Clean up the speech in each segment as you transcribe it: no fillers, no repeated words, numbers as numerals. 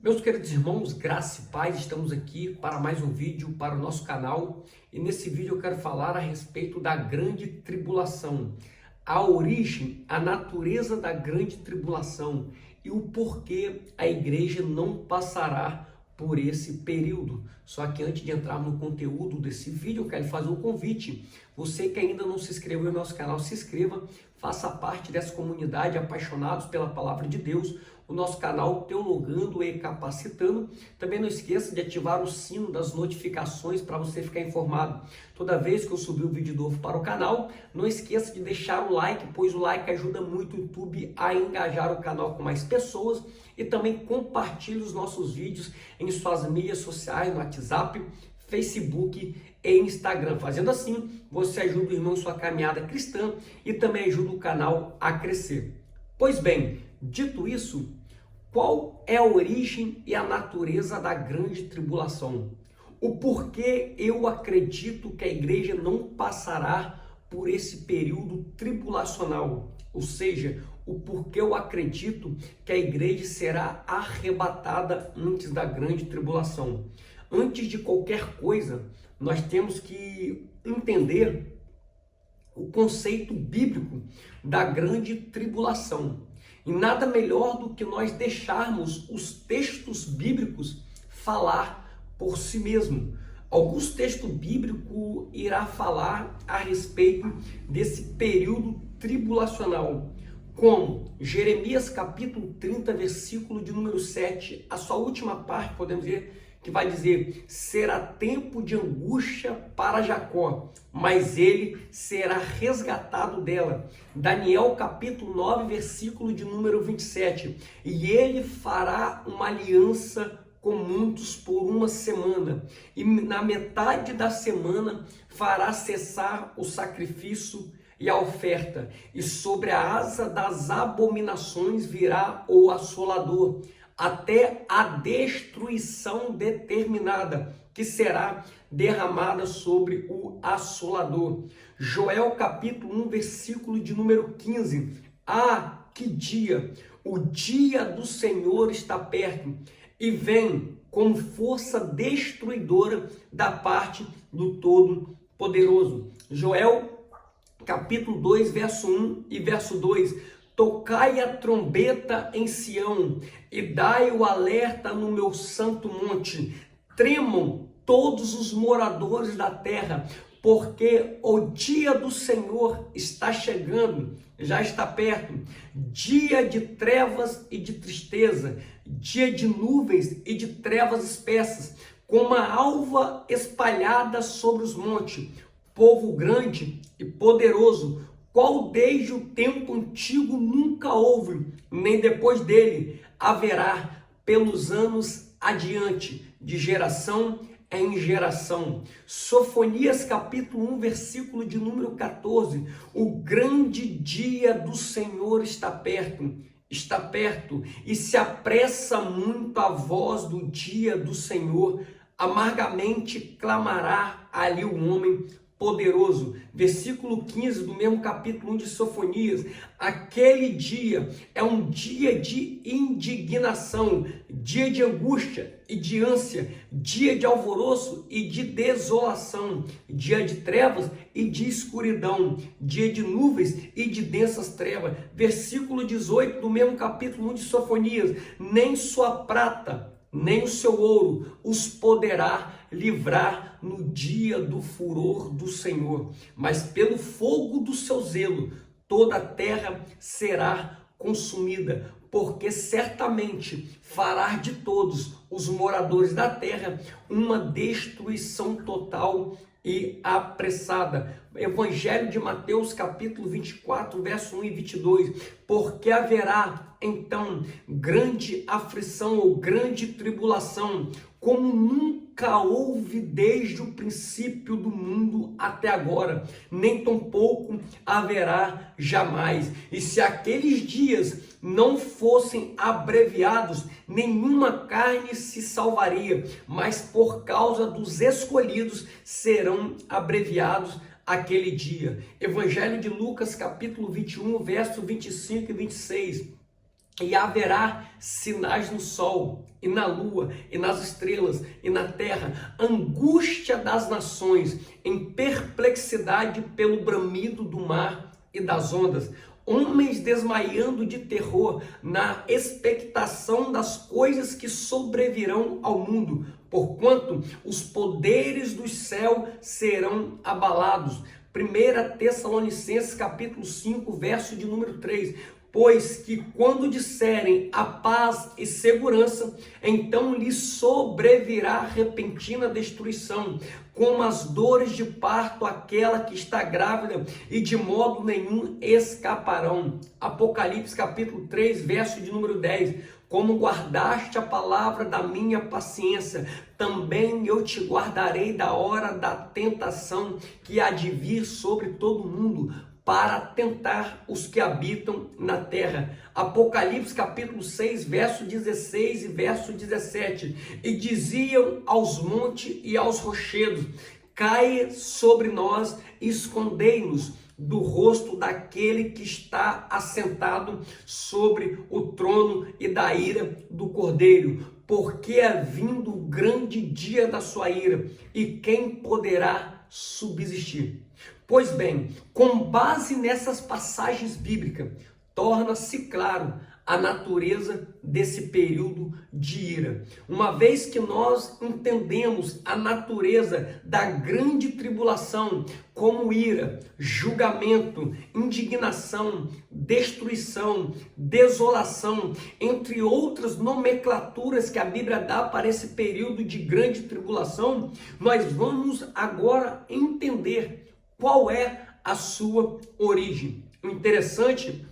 Meus queridos irmãos, graça e paz, estamos aqui para mais um vídeo para o nosso canal e nesse vídeo eu quero falar a respeito da grande tribulação, a origem, a natureza da grande tribulação e o porquê a igreja não passará por esse período. Só que antes de entrar no conteúdo desse vídeo, eu quero fazer um convite. Você que ainda não se inscreveu no nosso canal, se inscreva, faça parte dessa comunidade apaixonados pela palavra de Deus, o nosso canal Teologando e Capacitando. Também não esqueça de ativar o sino das notificações para você ficar informado toda vez que eu subir um vídeo novo para o canal. Não esqueça de deixar o like, pois o like ajuda muito o YouTube a engajar o canal com mais pessoas, e também compartilhe os nossos vídeos em suas mídias sociais, no WhatsApp, Facebook e Instagram. Fazendo assim, você ajuda o irmão em sua caminhada cristã e também ajuda o canal a crescer. Pois bem, dito isso, qual é a origem e a natureza da grande tribulação? O porquê eu acredito que a igreja não passará por esse período tribulacional? Ou seja, o porquê eu acredito que a igreja será arrebatada antes da grande tribulação. Antes de qualquer coisa, nós temos que entender o conceito bíblico da grande tribulação. E nada melhor do que nós deixarmos os textos bíblicos falar por si mesmo. Alguns textos bíblicos irá falar a respeito desse período tribulacional, como Jeremias capítulo 30, versículo de número 7, a sua última parte, podemos dizer, que vai dizer: será tempo de angústia para Jacó, mas ele será resgatado dela. Daniel capítulo 9, versículo de número 27, e ele fará uma aliança com muitos por uma semana, e na metade da semana fará cessar o sacrifício e a oferta, e sobre a asa das abominações virá o assolador, até a destruição determinada, que será derramada sobre o assolador. Joel capítulo 1, versículo de número 15. Ah, que dia! O dia do Senhor está perto e vem com força destruidora da parte do Todo-Poderoso. Joel capítulo 2, verso 1 e verso 2. Tocai a trombeta em Sião e dai o alerta no meu santo monte. Tremam todos os moradores da terra, porque o dia do Senhor está chegando, já está perto. Dia de trevas e de tristeza, dia de nuvens e de trevas espessas, como a alva espalhada sobre os montes. Povo grande e poderoso, qual desde o tempo antigo nunca houve, nem depois dele haverá pelos anos adiante, de geração em geração. Sofonias capítulo 1, versículo de número 14. O grande dia do Senhor está perto, e se apressa muito a voz do dia do Senhor. Amargamente clamará ali o homem poderoso. Versículo 15 do mesmo capítulo 1 de Sofonias. Aquele dia é um dia de indignação, dia de angústia e de ânsia, dia de alvoroço e de desolação, dia de trevas e de escuridão, dia de nuvens e de densas trevas. Versículo 18 do mesmo capítulo 1 de Sofonias. Nem sua prata, nem o seu ouro os poderá livrar no dia do furor do Senhor, mas pelo fogo do seu zelo toda a terra será consumida, porque certamente fará de todos os moradores da terra uma destruição total e apressada. Evangelho de Mateus capítulo 24, verso 1 e 22. Porque haverá então grande aflição ou grande tribulação, como nunca houve desde o princípio do mundo até agora, nem tampouco haverá jamais. E se aqueles dias não fossem abreviados, nenhuma carne se salvaria, mas por causa dos escolhidos serão abreviados aquele dia. Evangelho de Lucas capítulo 21, verso 25 e 26. E haverá sinais no sol, e na lua, e nas estrelas, e na terra, angústia das nações, em perplexidade pelo bramido do mar e das ondas, homens desmaiando de terror na expectação das coisas que sobrevirão ao mundo, porquanto os poderes do céu serão abalados. 1 Tessalonicenses capítulo 5, verso de número 3. Pois que quando disserem a paz e segurança, então lhes sobrevirá repentina destruição, como as dores de parto aquela que está grávida, e de modo nenhum escaparão. Apocalipse capítulo 3, verso de número 10. Como guardaste a palavra da minha paciência, também eu te guardarei da hora da tentação que há de vir sobre todo mundo, para tentar os que habitam na terra. Apocalipse capítulo 6, verso 16 e verso 17. E diziam aos montes e aos rochedos: caia sobre nós e escondei-nos do rosto daquele que está assentado sobre o trono e da ira do Cordeiro, porque é vindo o grande dia da sua ira, e quem poderá subsistir? Pois bem, com base nessas passagens bíblicas, torna-se claro a natureza desse período de ira. Uma vez que nós entendemos a natureza da grande tribulação como ira, julgamento, indignação, destruição, desolação, entre outras nomenclaturas que a Bíblia dá para esse período de grande tribulação, nós vamos agora entender qual é a sua origem. O interessante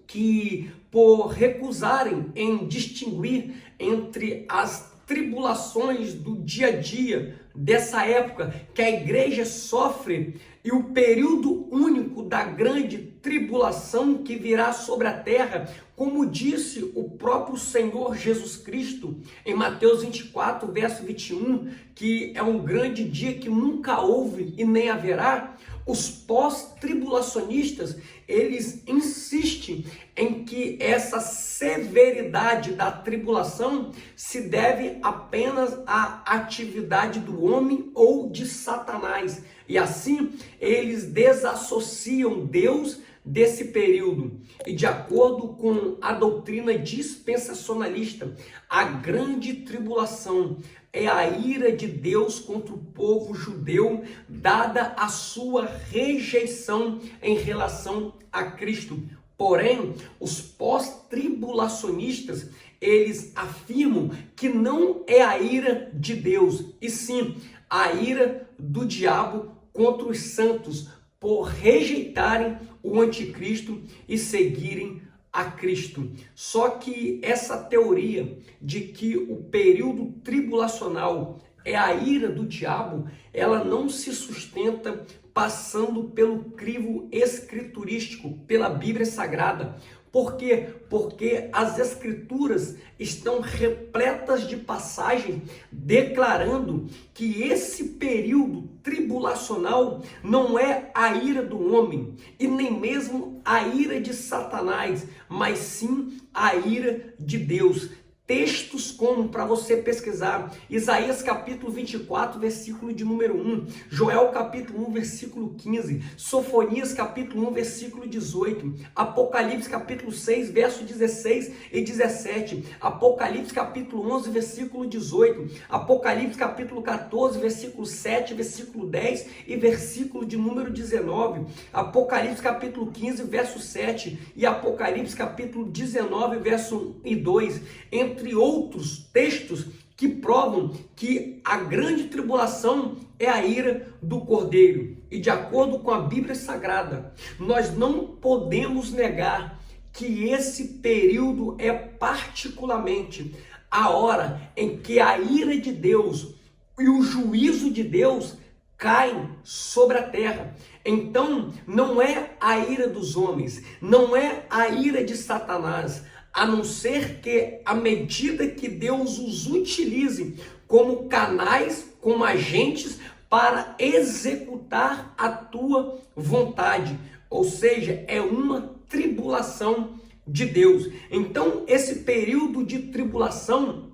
que, por recusarem em distinguir entre as tribulações do dia a dia dessa época que a igreja sofre e o período único da grande tribulação que virá sobre a terra, como disse o próprio Senhor Jesus Cristo em Mateus 24, verso 21, que é um grande dia que nunca houve e nem haverá. Os pós-tribulacionistas, eles insistem em que essa severidade da tribulação se deve apenas à atividade do homem ou de Satanás. E assim, eles desassociam Deus desse período. E de acordo com a doutrina dispensacionalista, a grande tribulação é a ira de Deus contra o povo judeu, dada a sua rejeição em relação a Cristo. Porém, os pós-tribulacionistas, eles afirmam que não é a ira de Deus, e sim a ira do diabo contra os santos, por rejeitarem o anticristo e seguirem a Cristo. Só que essa teoria de que o período tribulacional é a ira do diabo, ela não se sustenta passando pelo crivo escriturístico, pela Bíblia Sagrada. Por quê? Porque as escrituras estão repletas de passagens declarando que esse período tribulacional não é a ira do homem e nem mesmo a ira de Satanás, mas sim a ira de Deus. Textos como, para você pesquisar, Isaías capítulo 24, versículo de número 1, Joel capítulo 1, versículo 15, Sofonias capítulo 1, versículo 18, Apocalipse capítulo 6, verso 16 e 17, Apocalipse capítulo 11, versículo 18, Apocalipse capítulo 14, versículo 7, versículo 10 e versículo de número 19, Apocalipse capítulo 15, verso 7 e Apocalipse capítulo 19, verso 1 e 2, entre outros textos que provam que a grande tribulação é a ira do Cordeiro. E de acordo com a Bíblia Sagrada, nós não podemos negar que esse período é particularmente a hora em que a ira de Deus e o juízo de Deus caem sobre a terra. Então, não é a ira dos homens, não é a ira de Satanás, a não ser que, à medida que Deus os utilize como canais, como agentes para executar a tua vontade. Ou seja, é uma tribulação de Deus. Então, esse período de tribulação,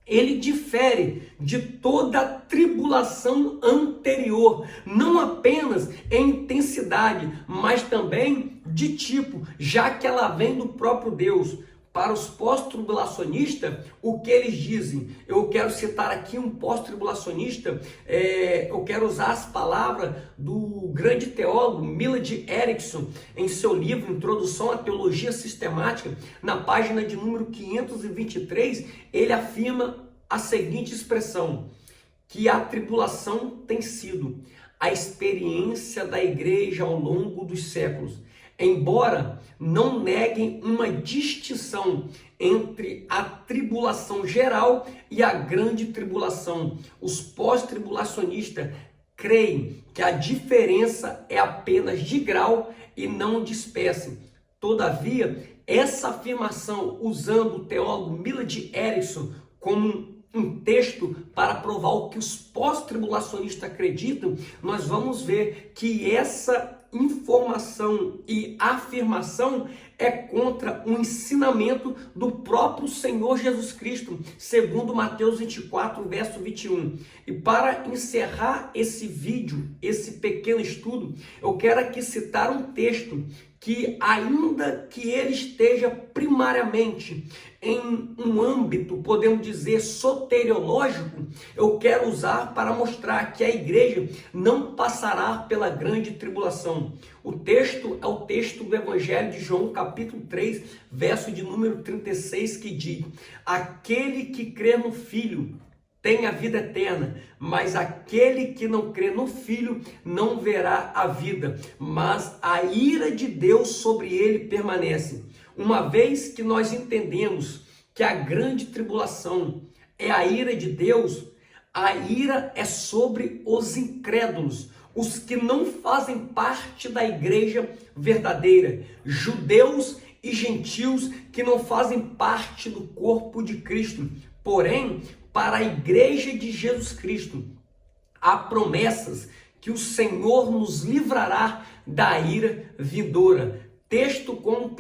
ele difere de toda a tribulação anterior, não apenas em intensidade, mas também de tipo, já que ela vem do próprio Deus. Para os pós-tribulacionistas, o que eles dizem? Eu quero citar aqui um pós-tribulacionista, eu quero usar as palavras do grande teólogo Millard Erickson, em seu livro Introdução à Teologia Sistemática, na página de número 523, ele afirma a seguinte expressão, que a tribulação tem sido a experiência da igreja ao longo dos séculos, embora não neguem uma distinção entre a tribulação geral e a grande tribulação. Os pós-tribulacionistas creem que a diferença é apenas de grau e não de espécie. Todavia, essa afirmação, usando o teólogo Millard Erickson como um texto para provar o que os pós-tribulacionistas acreditam, nós vamos ver que essa informação e afirmação é contra o ensinamento do próprio Senhor Jesus Cristo, segundo Mateus 24, verso 21. E para encerrar esse vídeo, esse pequeno estudo, eu quero aqui citar um texto que, ainda que ele esteja primariamente em um âmbito, podemos dizer, soteriológico, eu quero usar para mostrar que a igreja não passará pela grande tribulação. O texto é o texto do Evangelho de João, capítulo 3, verso de número 36, que diz: aquele que crê no Filho tem a vida eterna, mas aquele que não crê no Filho não verá a vida, mas a ira de Deus sobre ele permanece. Uma vez que nós entendemos que a grande tribulação é a ira de Deus, a ira é sobre os incrédulos, os que não fazem parte da igreja verdadeira, judeus e gentios que não fazem parte do corpo de Cristo. Porém, para a igreja de Jesus Cristo, há promessas que o Senhor nos livrará da ira vindoura. Texto como 1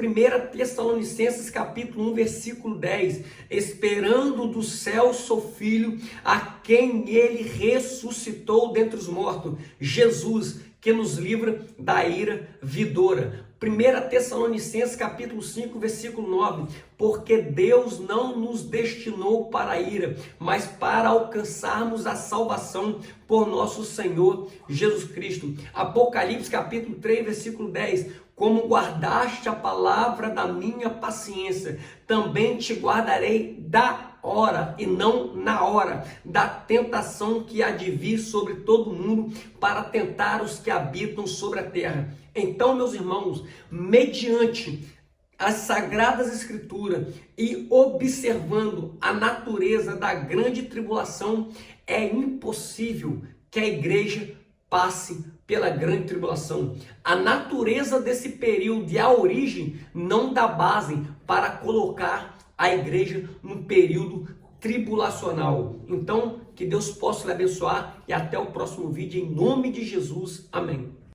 Tessalonicenses capítulo 1, versículo 10, esperando do céu seu Filho, a quem ele ressuscitou dentre os mortos, Jesus, que nos livra da ira vindoura. 1 Tessalonicenses capítulo 5, versículo 9, porque Deus não nos destinou para a ira, mas para alcançarmos a salvação por nosso Senhor Jesus Cristo. Apocalipse capítulo 3, versículo 10, como guardaste a palavra da minha paciência, também te guardarei da hora e não na hora da tentação que há de vir sobre todo mundo para tentar os que habitam sobre a terra. Então, meus irmãos, mediante as Sagradas Escrituras e observando a natureza da grande tribulação, é impossível que a igreja passe pela grande tribulação. A natureza desse período e a origem não dá base para colocar a igreja num período tribulacional. Então, que Deus possa lhe abençoar e até o próximo vídeo, em nome de Jesus. Amém.